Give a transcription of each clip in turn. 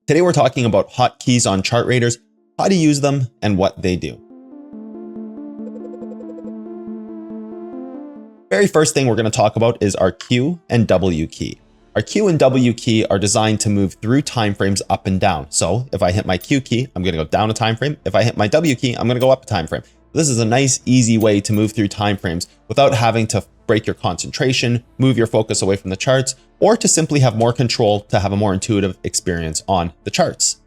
Today we're talking about hotkeys on chart raters, how to use them, and what they do. Very first thing we're going to talk about is our Q and W key. Our Q and W key are designed to move through time frames up and down. So if I hit my Q key, I'm going to go down a time frame. If I hit my W key, I'm going to go up a time frame. This is a nice, easy way to move through time frames without having to break your concentration, move your focus away from the charts, or to simply have more control to have a more intuitive experience on the charts.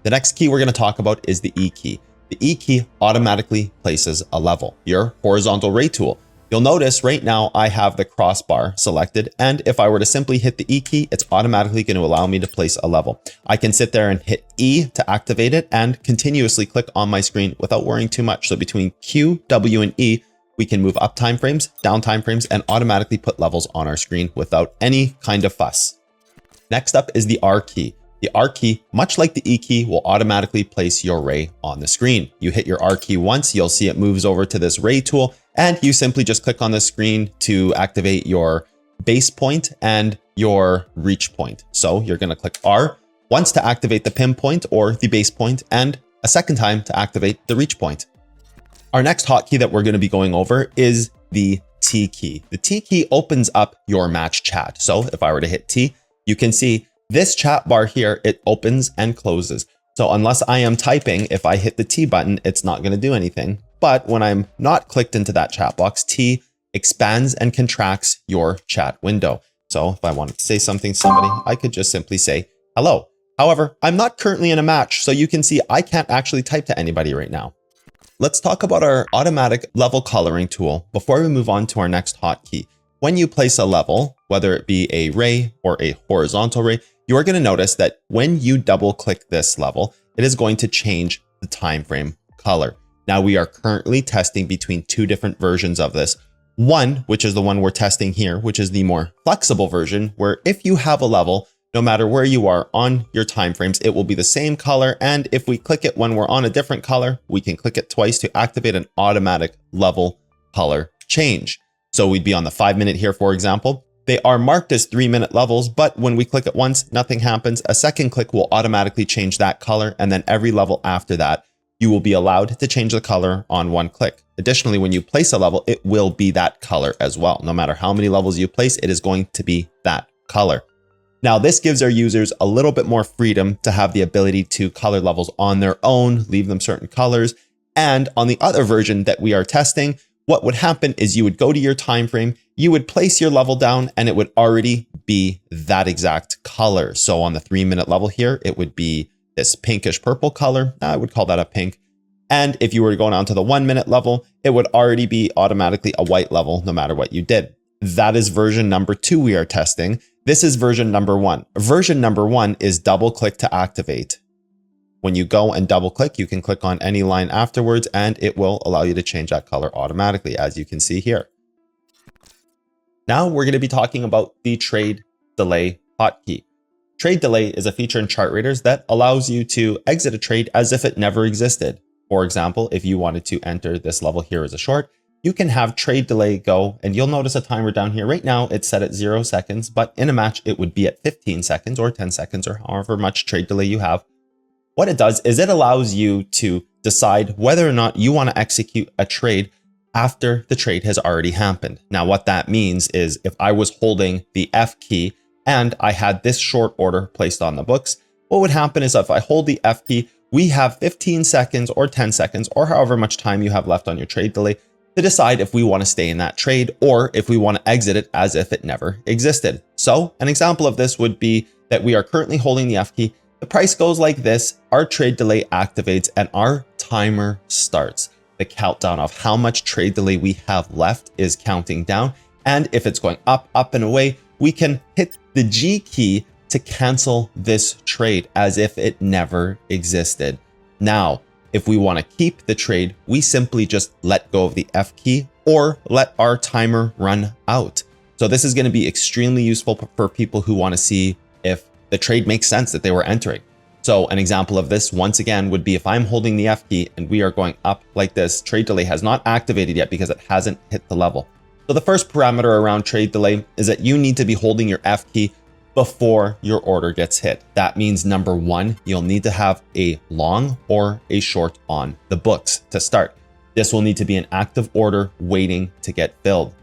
The next key we're going to talk about is the E key. The E key automatically places a level, your horizontal ray tool. You'll notice right now I have the crossbar selected, and if I were to simply hit the E key, it's automatically going to allow me to place a level. I can sit there and hit E to activate it and continuously click on my screen without worrying too much. So between Q, W, and E, we can move up time frames, down time frames, and automatically put levels on our screen without any kind of fuss. Next up is the R key. The R key, much like the E key, will automatically place your ray on the screen. You hit your R key once, you'll see it moves over to this ray tool, and you simply just click on the screen to activate your base point and your reach point. So you're going to click R once to activate the pinpoint or the base point, and a second time to activate the reach point. Our next hotkey that we're going to be going over is the T key. The T key opens up your match chat. So if I were to hit T, you can see this chat bar here, it opens and closes. So unless I am typing, if I hit the T button, it's not going to do anything. But when I'm not clicked into that chat box, T expands and contracts your chat window. So if I wanted to say something to somebody, I could just simply say hello. However, I'm not currently in a match, so you can see I can't actually type to anybody right now. Let's talk about our automatic level coloring tool before we move on to our next hotkey. When you place a level, whether it be a ray or a horizontal ray, you are going to notice that when you double click this level, it is going to change the time frame color. Now we are currently testing between two different versions of this. One, which is the one we're testing here, which is the more flexible version, where if you have a level, no matter where you are on your time frames, it will be the same color. And if we click it when we're on a different color, we can click it twice to activate an automatic level color change. So we'd be on the 5-minute here, for example. They are marked as 3-minute levels, but when we click it once, nothing happens. A second click will automatically change that color. And then every level after that, you will be allowed to change the color on one click. Additionally, when you place a level, it will be that color as well. No matter how many levels you place, it is going to be that color. Now, this gives our users a little bit more freedom to have the ability to color levels on their own, leave them certain colors. And on the other version that we are testing, what would happen is you would go to your time frame, you would place your level down, and it would already be that exact color. So on the 3-minute level here, it would be this pinkish purple color. I would call that a pink. And if you were to go down to the 1-minute level, it would already be automatically a white level no matter what you did. That is version number 2 we are testing. This is version number 1. Version number 1 is double click to activate. When you go and double click, you can click on any line afterwards and it will allow you to change that color automatically, as you can see here. Now we're going to be talking about the trade delay hotkey. Trade delay is a feature in chart raters that allows you to exit a trade as if it never existed. For example, if you wanted to enter this level here as a short, you can have trade delay go, and you'll notice a timer down here. Right now it's set at 0 seconds, but in a match it would be at 15 seconds or 10 seconds or however much trade delay you have. What it does is it allows you to decide whether or not you want to execute a trade after the trade has already happened. Now, what that means is if I was holding the F key and I had this short order placed on the books, what would happen is if I hold the F key, we have 15 seconds or 10 seconds or however much time you have left on your trade delay to decide if we want to stay in that trade or if we want to exit it as if it never existed. So an example of this would be that we are currently holding the F key. The price goes like this, our trade delay activates and our timer starts. The countdown of how much trade delay we have left is counting down. And if it's going up, up and away, we can hit the G key to cancel this trade as if it never existed. Now, if we want to keep the trade, we simply just let go of the F key or let our timer run out. So this is going to be extremely useful for people who want to see if the trade makes sense that they were entering. So an example of this, once again, would be if I'm holding the F key and we are going up like this, trade delay has not activated yet because it hasn't hit the level. So the first parameter around trade delay is that you need to be holding your F key before your order gets hit. That means number one, you'll need to have a long or a short on the books to start. This will need to be an active order waiting to get filled.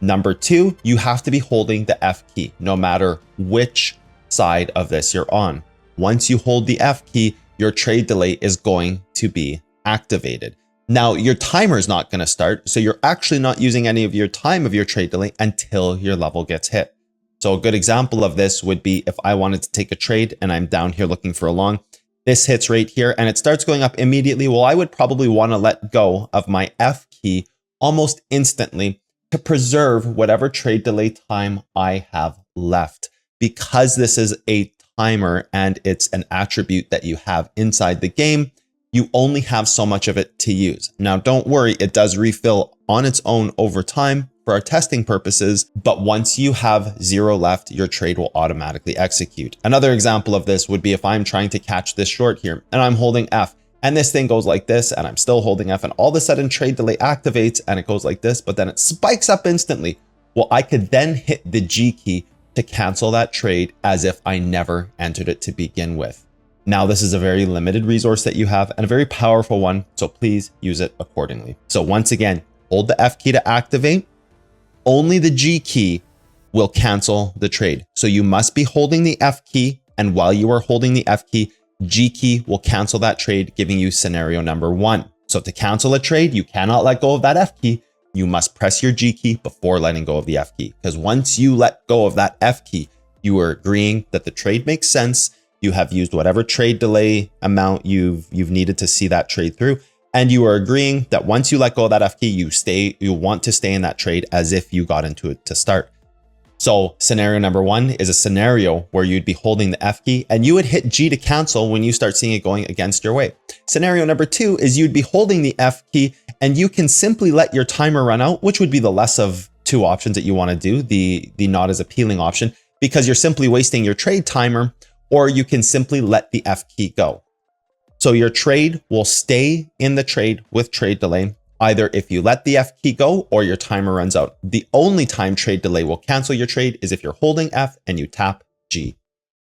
Number two, you have to be holding the F key, no matter which side of this you're on. Once you hold the F key, your trade delay is going to be activated. Now, your timer is not going to start, so you're actually not using any of your time of your trade delay until your level gets hit. So a good example of this would be if I wanted to take a trade and I'm down here looking for a long, this hits right here and it starts going up immediately. Well, I would probably want to let go of my F key almost instantly to preserve whatever trade delay time I have left. Because this is a timer and it's an attribute that you have inside the game, you only have so much of it to use. Now, don't worry, it does refill on its own over time for our testing purposes, but once you have 0 left, your trade will automatically execute. Another example of this would be if I'm trying to catch this short here and I'm holding F and this thing goes like this and I'm still holding F and all of a sudden trade delay activates and it goes like this, but then it spikes up instantly. Well, I could then hit the G key to cancel that trade as if I never entered it to begin with. Now, this is a very limited resource that you have and a very powerful one, so please use it accordingly. So once again, hold the F key to activate. Only the G key will cancel the trade. So you must be holding the F key, and while you are holding the F key, G key will cancel that trade, giving you scenario number one. So to cancel a trade, you cannot let go of that F key. You must press your G key before letting go of the F key. Because once you let go of that F key, you are agreeing that the trade makes sense. You have used whatever trade delay amount you've needed to see that trade through. And you are agreeing that once you let go of that F key, you want to stay in that trade as if you got into it to start. So scenario number one is a scenario where you'd be holding the F key and you would hit G to cancel when you start seeing it going against your way. Scenario number two is you'd be holding the F key and you can simply let your timer run out, which would be the less of two options that you want to do, the not as appealing option, because you're simply wasting your trade timer, or you can simply let the F key go. So your trade will stay in the trade with trade delay, either if you let the F key go or your timer runs out. The only time trade delay will cancel your trade is if you're holding F and you tap G.